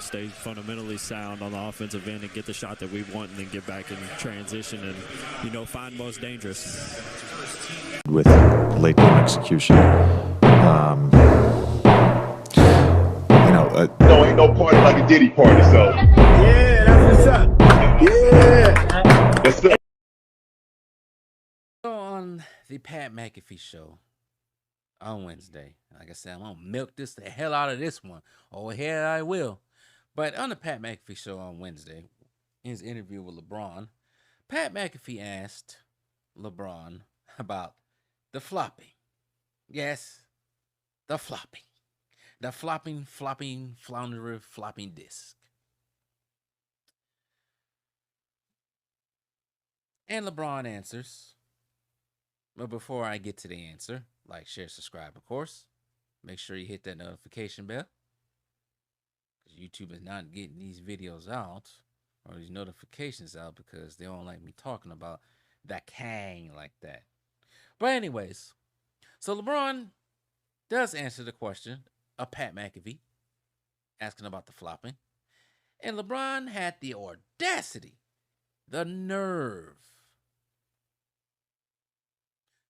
stay fundamentally sound on the offensive end and get the shot that we want, and then get back in transition and, find most dangerous. With late game execution. No, ain't no party like a Diddy party, so. Yeah, that's what's up. Yeah. Yes, sir. On the Pat McAfee show on Wednesday, like I said, I'm gonna milk the hell out of this one. Oh, hell, I will. But on the Pat McAfee show on Wednesday, in his interview with LeBron, Pat McAfee asked LeBron about the flopping. Yes, the flopping. The flopping, floundering, flopping disc. And LeBron answers. But before I get to the answer, like, share, subscribe, of course. Make sure you hit that notification bell, because YouTube is not getting these videos out or these notifications out because they don't like me talking about that Kang like that. But anyways, so LeBron does answer the question of Pat McAfee asking about the flopping. And LeBron had the audacity, the nerve,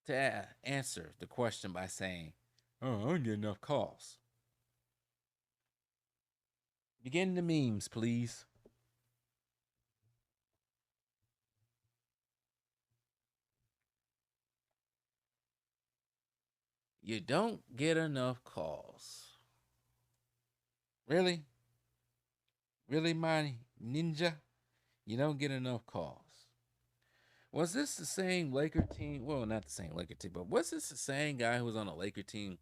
to answer the question by saying, "Oh, I don't get enough calls." Begin the memes, please. You don't get enough calls. Really? Really, my ninja? You don't get enough calls. Was this the same Laker team? Well, not the same Laker team, but was this the same guy who was on a Laker team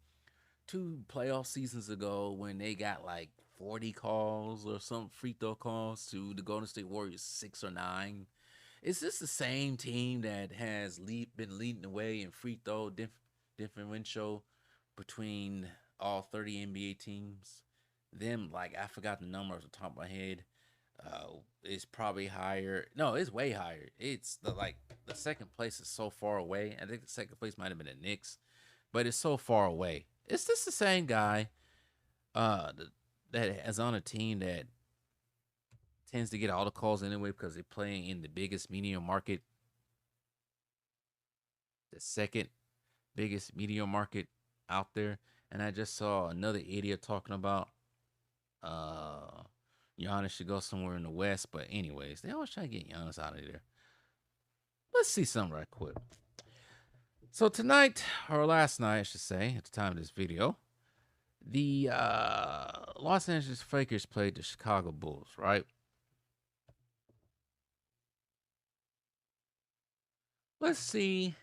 2 playoff seasons ago when they got like 40 calls or some free throw calls to the Golden State Warriors 6 or 9? Is this the same team that has been leading the way in free throw differential between all 30 NBA teams? Them, like, I forgot the number off the top of my head. It's probably higher. No, it's way higher. It's the second place is so far away. I think the second place might have been the Knicks, but it's so far away. Is this the same guy that is on a team that tends to get all the calls anyway because they're playing in the biggest media market, the second biggest media market out there? And I just saw another idiot talking about Giannis should go somewhere in the West. But anyways, they always try to get Giannis out of there. Let's see something right quick. So tonight, or last night, I should say, at the time of this video, the Los Angeles Lakers played the Chicago Bulls, right? Let's see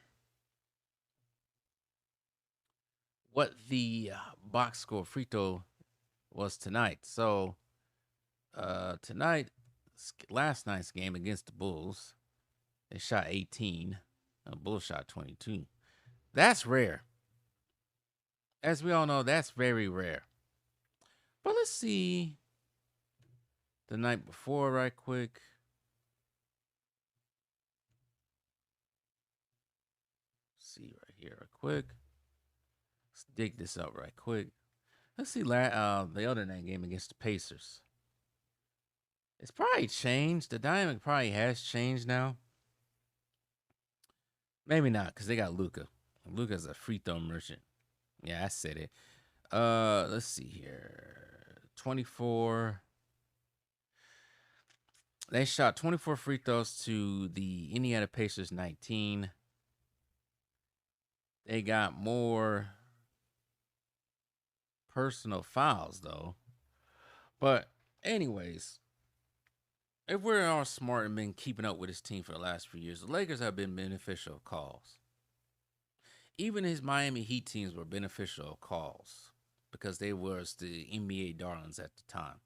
what the box score free throw was tonight. So tonight, last night's game against the Bulls, they shot 18. The Bulls shot 22. That's rare. As we all know, that's very rare. But let's see the night before right quick. See right here right quick. Let's dig this up right quick. Let's see the other night game against the Pacers. It's probably changed. The dynamic probably has changed now. Maybe not, because they got Luka. Luka's a free throw merchant. Yeah, I said it. Let's see here. 24. They shot 24 free throws to the Indiana Pacers 19. They got more personal fouls, though. But anyways, if we're all smart and been keeping up with this team for the last few years, the Lakers have been beneficial of calls. Even his Miami Heat teams were beneficial of calls because they was the NBA darlings at the time.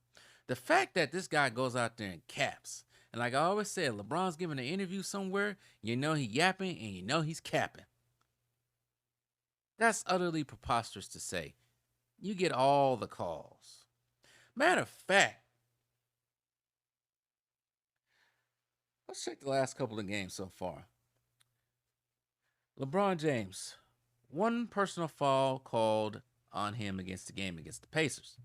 The fact that this guy goes out there and caps, and like I always said, LeBron's giving an interview somewhere, you know he yapping and you know he's capping. That's utterly preposterous to say. You get all the calls. Matter of fact, let's check the last couple of games so far. LeBron James, one personal foul called on him against the game against the Pacers.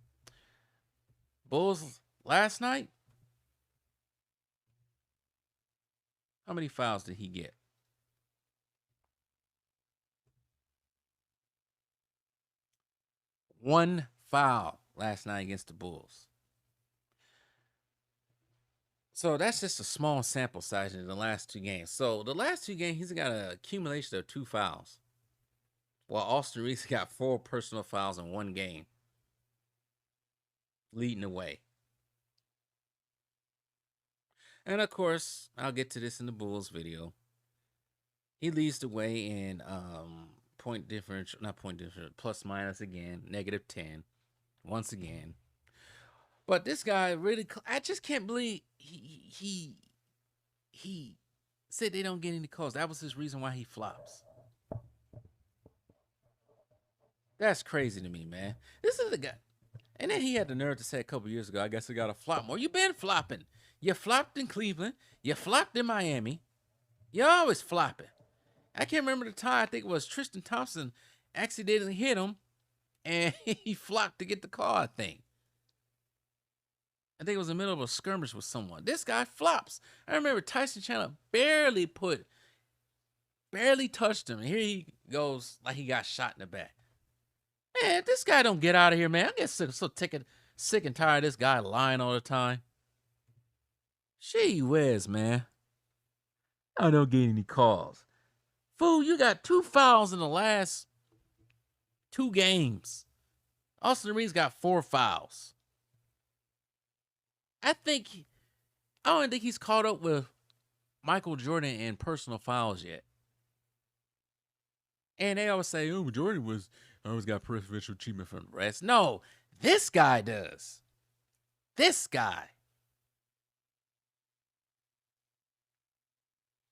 Bulls last night, how many fouls did he get? One foul last night against the Bulls. So that's just a small sample size in the last 2 games. So the last 2 games, he's got an accumulation of 2 fouls. While Austin Reeves got 4 personal fouls in 1 game. Leading the way. And of course, I'll get to this in the Bulls video. He leads the way in point differential, not point differential, plus minus again, -10 once again. But this guy really, I just can't believe he said they don't get any calls. That was his reason why he flops. That's crazy to me, man. This is the guy. And then he had the nerve to say a couple years ago, I guess I got to flop more. You been flopping. You flopped in Cleveland. You flopped in Miami. You're always flopping. I can't remember the time. I think it was Tristan Thompson accidentally hit him, and he flopped to get the call, I think. I think it was in the middle of a skirmish with someone. This guy flops. I remember Tyson Chandler barely touched him. And here he goes like he got shot in the back. Man, this guy don't get out of here, man. I get so sick and tired of this guy lying all the time. Gee whiz, man. I don't get any calls. Fool, you got 2 fouls in the last 2 games. Austin Reeves got 4 fouls. I don't think he's caught up with Michael Jordan in personal fouls yet. And they always say, oh, Jordan always got preferential treatment from the rest. No, this guy does. This guy.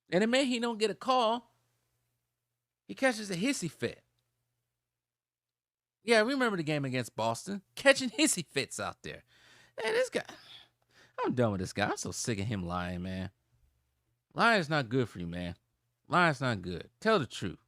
And the minute he don't get a call, he catches a hissy fit. Yeah, remember the game against Boston? Catching hissy fits out there. Man, this guy, I'm done with this guy. I'm so sick of him lying, man. Lying's not good for you, man. Lying's not good. Tell the truth.